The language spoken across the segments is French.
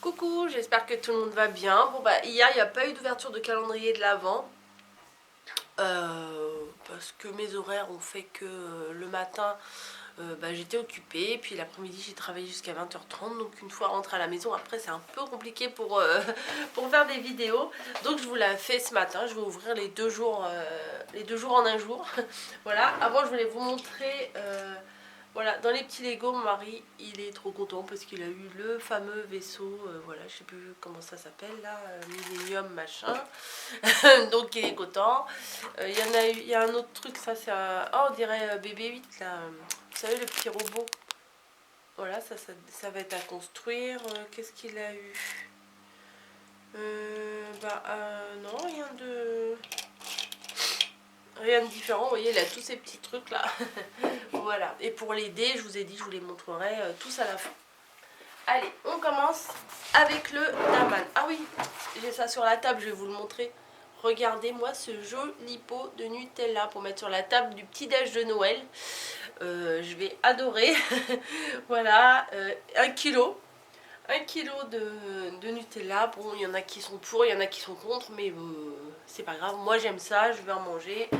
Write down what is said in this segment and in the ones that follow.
Coucou, j'espère que tout le monde va bien. Bon bah hier il n'y a pas eu d'ouverture de calendrier de l'Avent parce que mes horaires ont fait que le matin j'étais occupée, puis l'après-midi j'ai travaillé jusqu'à 20h30, donc une fois rentrée à la maison après c'est un peu compliqué pour, pour faire des vidéos, donc je vous l'ai fait ce matin. Je vais ouvrir les deux jours en un jour. Voilà, avant je voulais vous montrer voilà, dans les petits Lego, mon mari, il est trop content parce qu'il a eu le fameux vaisseau, voilà, je sais plus comment ça s'appelle là, Millennium machin, donc il est content. Il y a un autre truc, ça c'est un, oh, on dirait BB-8 là, vous savez le petit robot, voilà, ça va être à construire. Qu'est-ce qu'il a eu? Non, rien de différent, vous voyez, il a tous ces petits trucs là. Voilà, et pour les dés, je vous ai dit, je vous les montrerai tous à la fin. Allez, on commence avec le Daman. Ah oui, j'ai ça sur la table, je vais vous le montrer. Regardez-moi ce joli pot de Nutella pour mettre sur la table du petit-déj de Noël. Je vais adorer. Voilà, 1 kilo. 1 kilo de Nutella. Bon, il y en a qui sont pour, il y en a qui sont contre, mais c'est pas grave. Moi, j'aime ça, je vais en manger.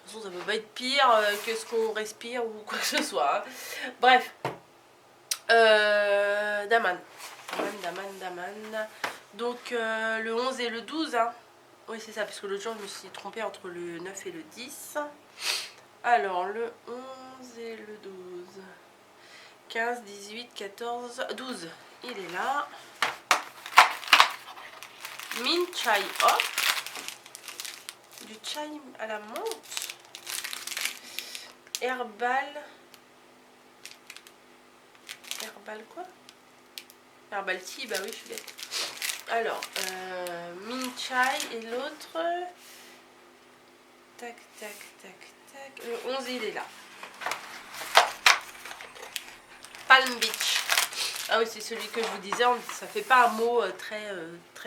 De toute façon, ça peut pas être pire que ce qu'on respire ou quoi que ce soit. Hein. Bref. Daman. Donc, le 11 et le 12. Hein. Oui, c'est ça, parce que l'autre jour, je me suis trompée entre le 9 et le 10. Alors, le 11 et le 12. 15, 18, 14, 12. Il est là. Mint chai hop. Du chai à la menthe. Herbal. Herbal quoi? Herbal tea, bah oui, je suis bête. Alors, mint chai et l'autre. Tac, tac, tac, tac. Le 11, il est là. Palm Beach. Ah oui, c'est celui que je vous disais, ça fait pas un mot très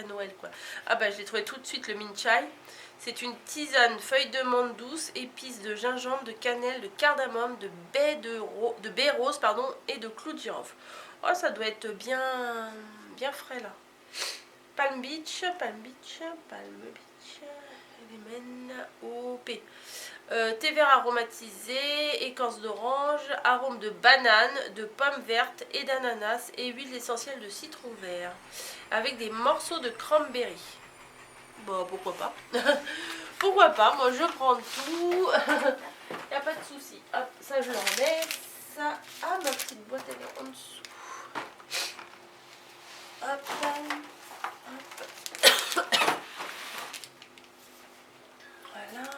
Noël quoi. Ah bah je l'ai trouvé tout de suite, le mint chai. C'est une tisane, feuilles de menthe douce, épices de gingembre, de cannelle, de cardamome, de baie rose pardon, et de clous de girofle. Oh, ça doit être bien frais là. Palm Beach, Element OP. Thé vert aromatisé, écorce d'orange, arôme de banane, de pommes vertes et d'ananas et huile essentielle de citron vert. Avec des morceaux de cranberry. Bon, pourquoi pas. Pourquoi pas, moi je prends tout. Y a pas de souci. Hop, ça je l'enlève. Ça, ah ma petite boîte elle est en dessous. Hop, hop. Voilà.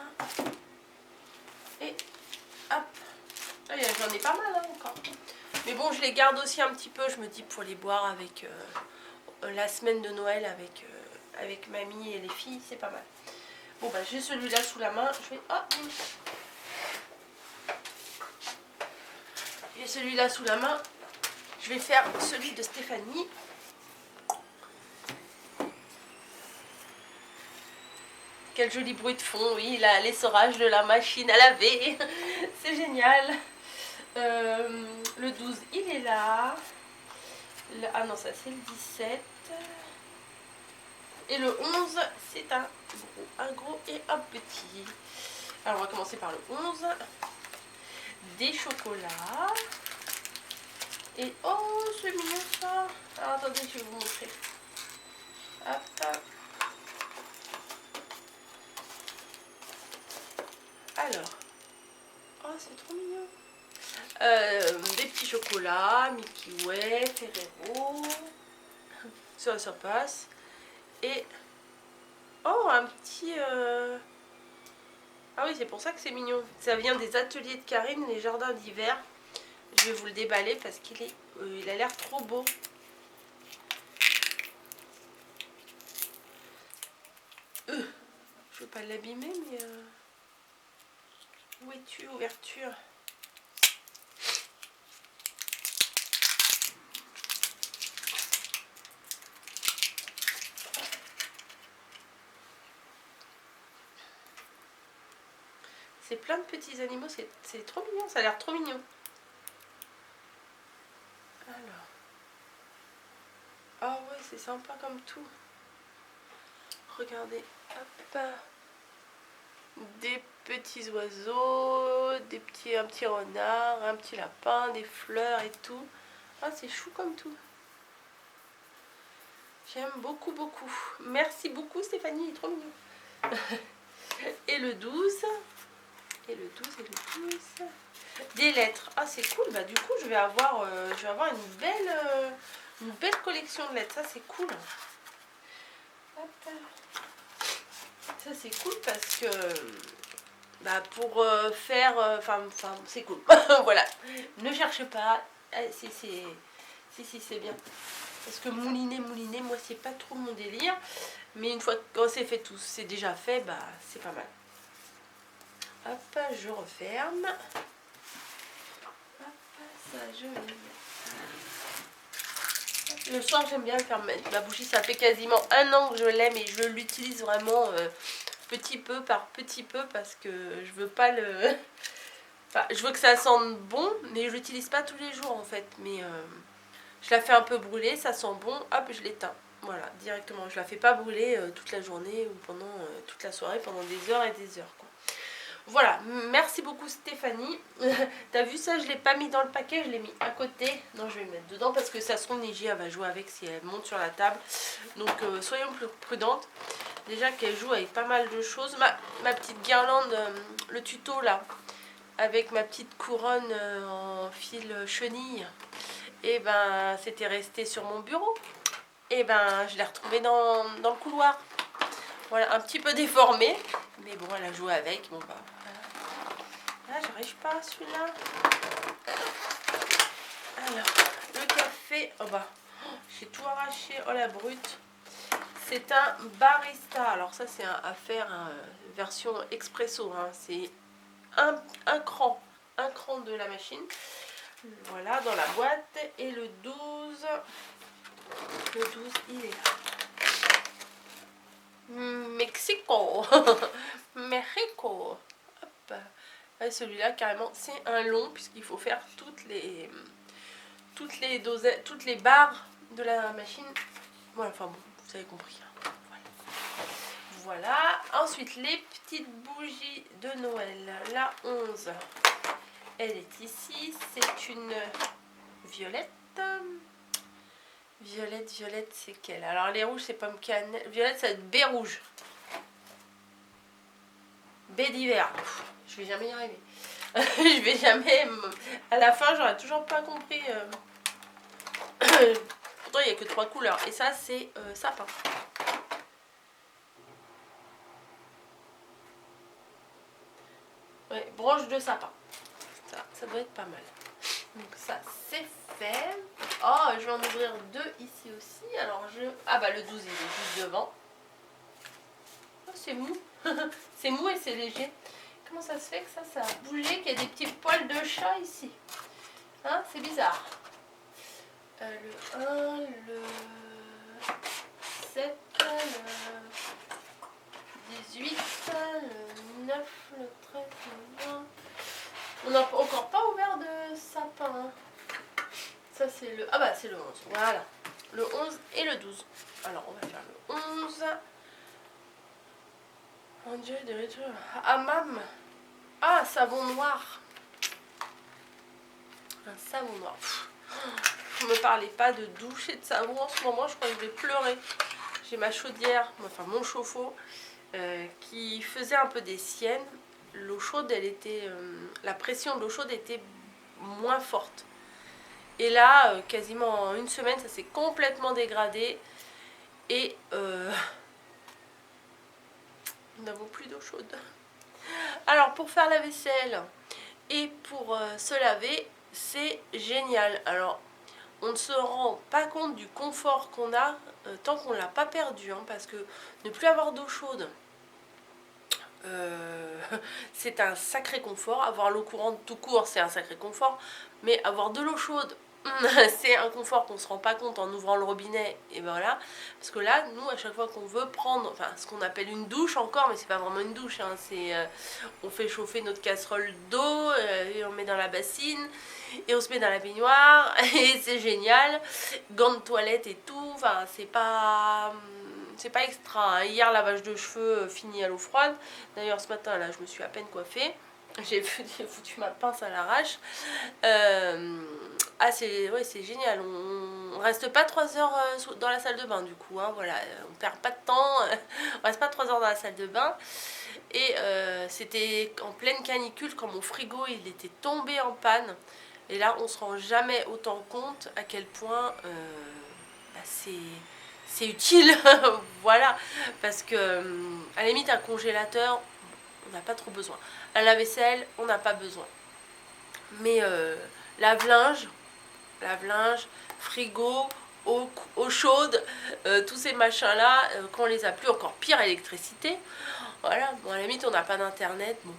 Et hop. Ah, j'en ai pas mal hein, encore. Mais bon, je les garde aussi un petit peu, je me dis, pour les boire avec la semaine de Noël avec mamie et les filles, c'est pas mal. Bon bah j'ai celui-là sous la main, je vais... Oh, j'ai celui-là sous la main, je vais faire celui de Stéphanie. Quel joli bruit de fond, oui, là, l'essorage de la machine à laver, c'est génial. Le 12, il est là. Ah non, ça c'est le 17. Et le 11, c'est un gros et un petit. Alors, on va commencer par le 11. Des chocolats. Et oh, c'est mignon ça. Alors, attendez, je vais vous montrer. Hop, hop. Alors. Oh, c'est trop mignon. Des petits chocolats, Milky Way, Ferrero. Ça passe. Et oh, un petit... Ah oui, c'est pour ça que c'est mignon. Ça vient des ateliers de Karine, les jardins d'hiver. Je vais vous le déballer parce qu'il est, il a l'air trop beau. Je veux pas l'abîmer, mais... Où es-tu, ouverture? C'est plein de petits animaux, c'est trop mignon, ça a l'air trop mignon. Alors. Ah ouais, c'est sympa comme tout. Regardez, hop. Des petits oiseaux, un petit renard, un petit lapin, des fleurs et tout. Ah, c'est chou comme tout. J'aime beaucoup, beaucoup. Merci beaucoup Stéphanie, il est trop mignon. Et le 12. Et le 12, et le 12. Des lettres. Ah, c'est cool. Bah, du coup, je vais avoir une belle collection de lettres. Ça, c'est cool. Hop. Ça, c'est cool parce que... Bah, pour faire... Enfin, c'est cool. Voilà. Ne cherchez pas. Si, c'est bien. Parce que mouliner, moi, c'est pas trop mon délire. Mais une fois que c'est fait tout, c'est déjà fait, bah, c'est pas mal. Hop, je referme. Hop, ça, je vais mettre. Le soir, j'aime bien faire mettre ma bougie. Ça fait quasiment 1 an que je l'aime et je l'utilise vraiment petit peu par petit peu parce que je veux pas le... Enfin, je veux que ça sente bon, mais je l'utilise pas tous les jours en fait. Mais je la fais un peu brûler, ça sent bon, hop, je l'éteins. Voilà, directement. Je la fais pas brûler toute la journée ou pendant toute la soirée, pendant des heures et des heures, quoi. Voilà, merci beaucoup Stéphanie. T'as vu ça, je l'ai pas mis dans le paquet, je l'ai mis à côté. Non, je vais le mettre dedans parce que ça se trouve Niji elle va jouer avec si elle monte sur la table. Donc soyons plus prudentes. Déjà qu'elle joue avec pas mal de choses. Ma petite guirlande, le tuto là, avec ma petite couronne en fil chenille, et ben c'était resté sur mon bureau. Et ben je l'ai retrouvé dans le couloir. Voilà, un petit peu déformé. Mais bon, elle a joué avec. Bon bah voilà. Ah, j'arrive pas à celui-là. Alors, le café. Oh bah, j'ai tout arraché. Oh la brute. C'est un barista. Alors ça, c'est à faire version expresso. Hein. C'est un cran de la machine. Voilà, dans la boîte. Et le 12, il est là. Mexico. Mexico. Hop. Celui-là, carrément, c'est un long puisqu'il faut faire toutes les barres de la machine. Voilà, enfin bon, vous avez compris. Hein. Voilà. Ensuite, les petites bougies de Noël. La 11, elle est ici. C'est une violette. Violette, c'est quelle? Alors, les rouges, c'est pomme cannelle. Violette, ça va être baie rouge. Baie d'hiver. Je vais jamais y arriver. Je vais jamais... À la fin, j'aurais toujours pas compris. Pourtant, il n'y a que 3 couleurs. Et ça, c'est sapin. Ouais, branche de sapin. Ça doit être pas mal. Donc ça, c'est fait. Oh, je vais en ouvrir 2 ici aussi. Alors, ah bah, le 12, il est juste devant. Oh, c'est mou. C'est mou et c'est léger. Comment ça se fait que ça a bougé, qu'il y a des petits poils de chat ici? Hein, c'est bizarre. Le 1, le 7, le 18, le 9, le 13, le 20. On n'a encore pas ouvert de sapin. Hein. Ça, c'est le... Ah bah, c'est le 11. Voilà. Le 11 et le 12. Alors, on va faire le 11. On dirait des rituels. Hammam. Ah, savon noir. Un savon noir. Ne me parlez pas de douche et de savon en ce moment, je crois que je vais pleurer. J'ai ma chaudière, enfin mon chauffe-eau, qui faisait un peu des siennes. L'eau chaude, elle était, la pression de l'eau chaude était moins forte. Et là, quasiment en 1 semaine, ça s'est complètement dégradé. Et nous n'avons plus d'eau chaude. Alors, pour faire la vaisselle et pour se laver, c'est génial. Alors, on ne se rend pas compte du confort qu'on a tant qu'on ne l'a pas perdu. Hein, parce que ne plus avoir d'eau chaude, c'est un sacré confort. Avoir l'eau courante tout court, c'est un sacré confort. Mais avoir de l'eau chaude c'est un confort qu'on se rend pas compte en ouvrant le robinet, et ben voilà. Parce que là, nous, à chaque fois qu'on veut prendre, enfin, ce qu'on appelle une douche encore, mais c'est pas vraiment une douche, hein, c'est, on fait chauffer notre casserole d'eau, et on met dans la bassine, et on se met dans la baignoire, et c'est génial. Gants de toilette et tout, enfin, c'est pas extra, hein. Hier, lavage de cheveux fini à l'eau froide. D'ailleurs, ce matin, là, je me suis à peine coiffée. J'ai foutu ma pince à l'arrache. Ah, c'est génial. On reste pas 3 heures dans la salle de bain, du coup. Hein, voilà, on perd pas de temps. On reste pas 3 heures dans la salle de bain. Et c'était en pleine canicule quand mon frigo il était tombé en panne. Et là, on se rend jamais autant compte à quel point bah, c'est utile. Voilà. Parce que, à la limite, un congélateur, on n'a pas trop besoin. Un lave-vaisselle, on n'a pas besoin. Mais lave-linge, frigo, eau chaude, tous ces machins-là, quand on les a plus, encore pire, électricité. Voilà, bon, à la limite, on n'a pas d'internet, bon,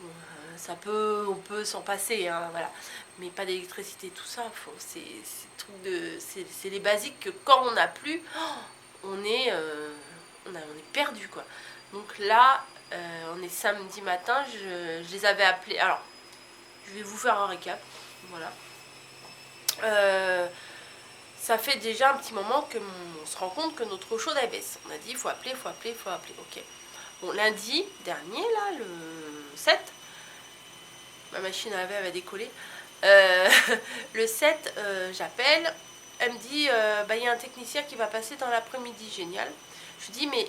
on peut s'en passer, hein, voilà. Mais pas d'électricité, tout ça, c'est les basiques que quand on n'a plus, on est perdu, quoi. Donc là, on est samedi matin, je les avais appelés. Alors, je vais vous faire un récap, voilà. Ça fait déjà un petit moment qu'on se rend compte que notre eau chaude elle baisse. On a dit il faut appeler. Ok. Bon, lundi dernier, là, le 7, ma machine à laver avait décollé. Le 7, j'appelle. Elle me dit bah, y a un technicien qui va passer dans l'après-midi. Génial. Je lui dis mais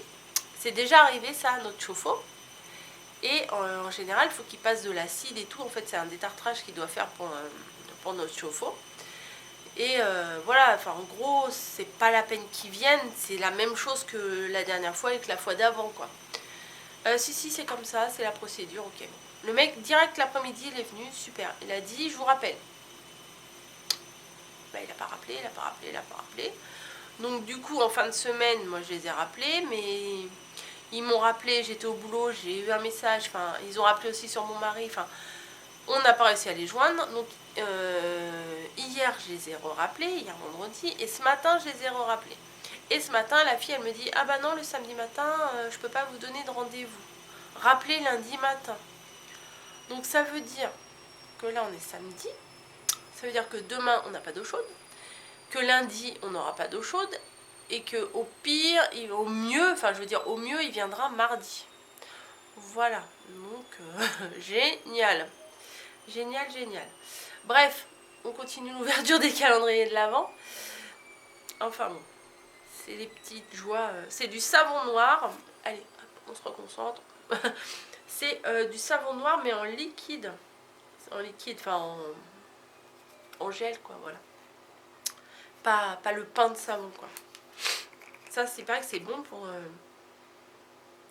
c'est déjà arrivé ça à notre chauffe-eau. Et en général, il faut qu'il passe de l'acide et tout. En fait, c'est un détartrage qu'il doit faire pour notre chauffe-eau. Et voilà, enfin en gros, c'est pas la peine qu'ils viennent, c'est la même chose que la dernière fois et que la fois d'avant, quoi. Si, c'est comme ça, c'est la procédure, ok. Le mec, direct l'après-midi, il est venu, super. Il a dit, je vous rappelle. Bah, il a pas rappelé. Donc du coup, en fin de semaine, moi je les ai rappelés, mais ils m'ont rappelé, j'étais au boulot, j'ai eu un message, enfin, ils ont rappelé aussi sur mon mari, enfin, on n'a pas réussi à les joindre. Donc hier je les ai rappelés, hier vendredi, et ce matin je les ai rappelés. Et ce matin la fille elle me dit ah bah non, le samedi matin je peux pas vous donner de rendez-vous, rappelez lundi matin. Donc ça veut dire que là on est samedi, ça veut dire que demain on n'a pas d'eau chaude, que lundi on n'aura pas d'eau chaude, et que au pire, au mieux, enfin je veux dire au mieux il viendra mardi. Voilà, donc génial. Génial. Bref, on continue l'ouverture des calendriers de l'Avent. Enfin bon, c'est les petites joies. C'est du savon noir. Allez, on se reconcentre. C'est du savon noir mais en liquide. En liquide, enfin en gel, quoi, voilà. Pas le pain de savon, quoi. Ça, c'est pareil que c'est bon pour...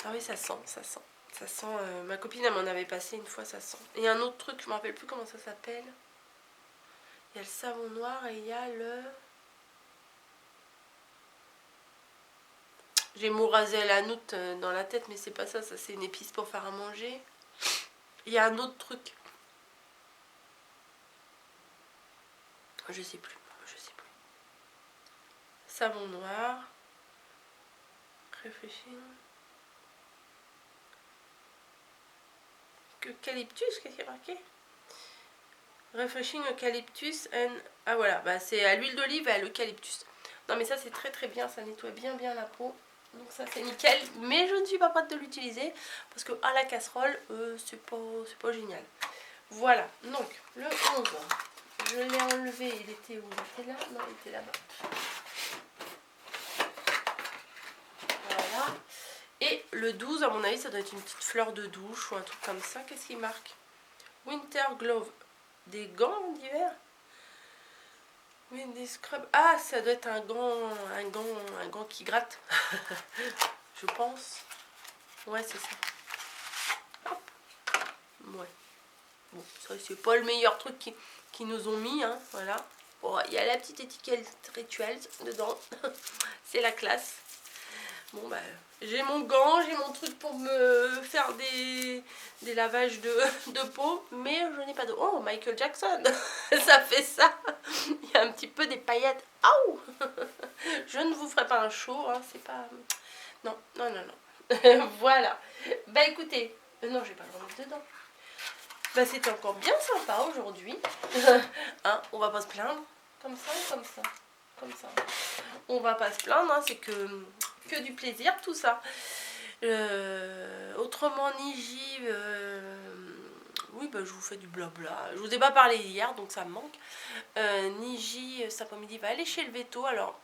Ah oui, ça sent. Ça sent, ma copine elle m'en avait passé une fois, ça sent. Et un autre truc, je me rappelle plus comment ça s'appelle. Il y a le savon noir et il y a le... J'ai mourasé à la noute dans la tête, mais c'est pas ça, ça c'est une épice pour faire à manger. Il y a un autre truc. Je sais plus. Savon noir. Réfléchis. Eucalyptus, qu'est-ce qu'il y a marqué? Refreshing Eucalyptus and... Ah voilà, bah c'est à l'huile d'olive et à l'eucalyptus. Non mais ça c'est très bien, ça nettoie bien la peau. Donc ça c'est nickel, mais je ne suis pas prête de l'utiliser parce que à la casserole, c'est pas génial. Voilà, donc le 11, je l'ai enlevé, il était où? Il était là? Non, il était là-bas. Voilà. Et le 12, à mon avis, ça doit être une petite fleur de douche ou un truc comme ça. Qu'est-ce qu'il marque? Winter Glove. Des gants d'hiver? Oui, des scrubs. Ah, ça doit être un gant qui gratte. Je pense. Ouais, c'est ça. Hop. Ouais. Bon, ça c'est pas le meilleur truc qu'ils nous ont mis, hein. Voilà. Bon, il y a la petite étiquette rituelle dedans. C'est la classe. Bon bah j'ai mon gant, j'ai mon truc pour me faire des lavages de peau, mais je n'ai pas d'eau. Oh, Michael Jackson, ça fait ça. Il y a un petit peu des paillettes. Aouh. Je ne vous ferai pas un show, hein, c'est pas... Non, non, non, non. Voilà. Bah écoutez, non, j'ai pas le remettre dedans. Bah c'était encore bien sympa aujourd'hui. Hein, on va pas se plaindre. Comme ça ou comme ça? Comme ça. On va pas se plaindre, hein, c'est que du plaisir tout ça. Autrement Niji, oui bah je vous fais du blabla. Je vous ai pas parlé hier donc ça me manque. Niji cet après-midi va aller chez le veto. Alors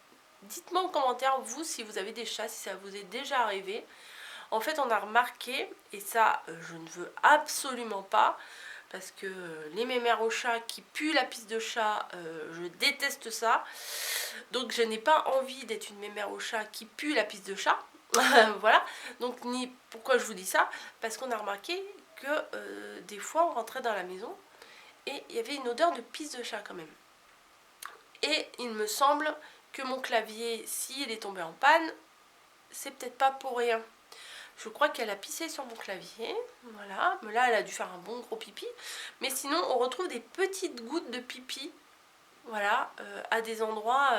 dites-moi en commentaire vous si vous avez des chats, si ça vous est déjà arrivé. En fait on a remarqué, et ça je ne veux absolument pas, parce que les mémères au chat qui puent la pisse de chat, je déteste ça. Donc je n'ai pas envie d'être une mémère au chat qui pue la pisse de chat. Voilà. Donc pourquoi je vous dis ça? Parce qu'on a remarqué que des fois on rentrait dans la maison et il y avait une odeur de pisse de chat quand même. Et il me semble que mon clavier, s'il est tombé en panne, c'est peut-être pas pour rien. Je crois qu'elle a pissé sur mon clavier, voilà, mais là elle a dû faire un bon gros pipi. Mais sinon on retrouve des petites gouttes de pipi, voilà, à des endroits,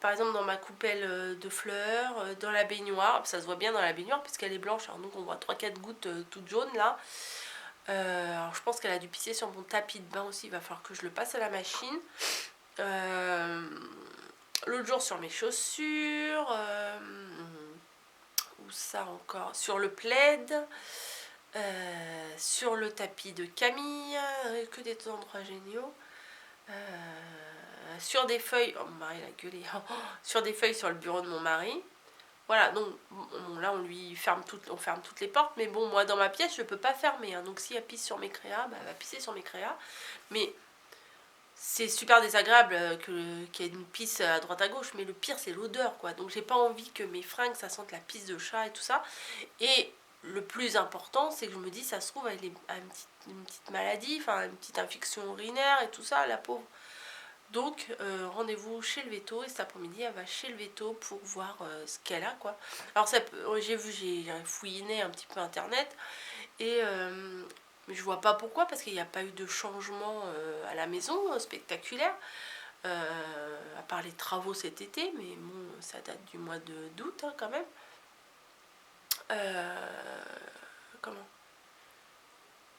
par exemple dans ma coupelle de fleurs, dans la baignoire, ça se voit bien dans la baignoire puisqu'elle est blanche, alors donc on voit 3-4 gouttes toutes jaunes là. Alors je pense qu'elle a dû pisser sur mon tapis de bain aussi, il va falloir que je le passe à la machine. L'autre jour sur mes chaussures... Où ça encore? Sur le plaid, sur le tapis de Camille, que des endroits géniaux. Sur des feuilles, oh mon mari l'a gueulé, sur des feuilles sur le bureau de mon mari. Voilà, donc bon, là on lui ferme on ferme toutes les portes, mais bon, moi dans ma pièce je peux pas fermer, hein, donc si elle pisse sur mes créas, bah, elle va pisser sur mes créas. Mais c'est super désagréable qu'il y ait une pisse à droite à gauche, mais le pire c'est l'odeur quoi. Donc j'ai pas envie que mes fringues ça sente la pisse de chat et tout ça. Et le plus important c'est que je me dis ça se trouve elle a une petite maladie, enfin une petite infection urinaire et tout ça, la pauvre. Donc rendez-vous chez le veto et cet après-midi elle va chez le veto pour voir ce qu'elle a quoi. Alors j'ai fouiné un petit peu internet et mais je vois pas pourquoi, parce qu'il n'y a pas eu de changement à la maison spectaculaire, à part les travaux cet été, mais bon, ça date du mois d'août hein, quand même. Comment?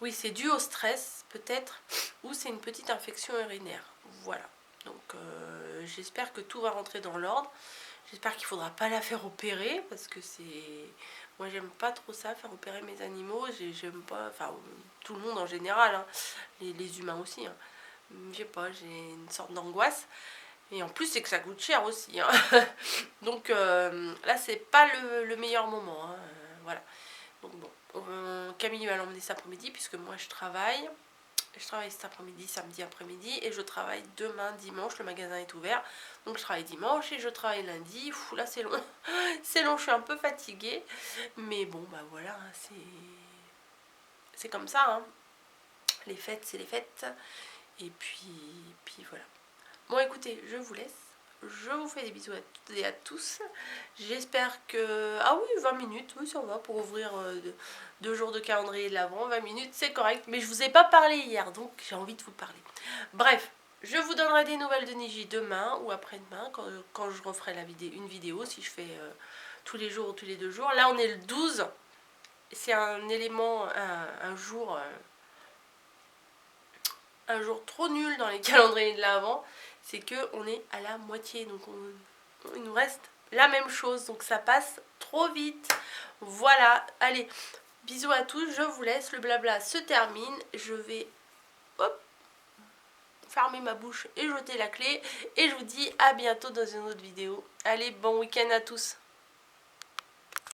Oui, c'est dû au stress peut-être, ou c'est une petite infection urinaire. Voilà. Donc j'espère que tout va rentrer dans l'ordre. J'espère qu'il ne faudra pas la faire opérer, parce que c'est... Moi j'aime pas trop ça, faire opérer mes animaux, j'aime pas, enfin tout le monde en général, hein, les humains aussi, hein. Je sais pas, j'ai une sorte d'angoisse. Et en plus c'est que ça coûte cher aussi, hein. Donc là c'est pas le meilleur moment, hein, voilà. Donc bon, Camille va l'emmener cet après-midi puisque moi je travaille. Je travaille cet après-midi, samedi après-midi, et je travaille demain, dimanche, le magasin est ouvert. Donc je travaille dimanche et je travaille lundi. Fou, là c'est long. C'est long, je suis un peu fatiguée. Mais bon, bah voilà, hein, c'est comme ça. Hein. Les fêtes, c'est les fêtes. Et puis voilà. Bon écoutez, je vous laisse. Je vous fais des bisous à toutes et à tous. J'espère que... Ah oui, 20 minutes, oui ça va pour ouvrir 2 jours de calendrier de l'Avent. 20 minutes, c'est correct. Mais je vous ai pas parlé hier, donc j'ai envie de vous parler. Bref, je vous donnerai des nouvelles de Niji demain ou après-demain, quand je referai une vidéo, si je fais tous les jours ou tous les 2 jours. Là, on est le 12. C'est un élément, un jour trop nul dans les calendriers de l'Avent. C'est que on est à la moitié, donc il nous reste la même chose, donc ça passe trop vite. Voilà, allez, bisous à tous, je vous laisse, le blabla se termine, je vais fermer ma bouche et jeter la clé, et je vous dis à bientôt dans une autre vidéo. Allez, bon week-end à tous.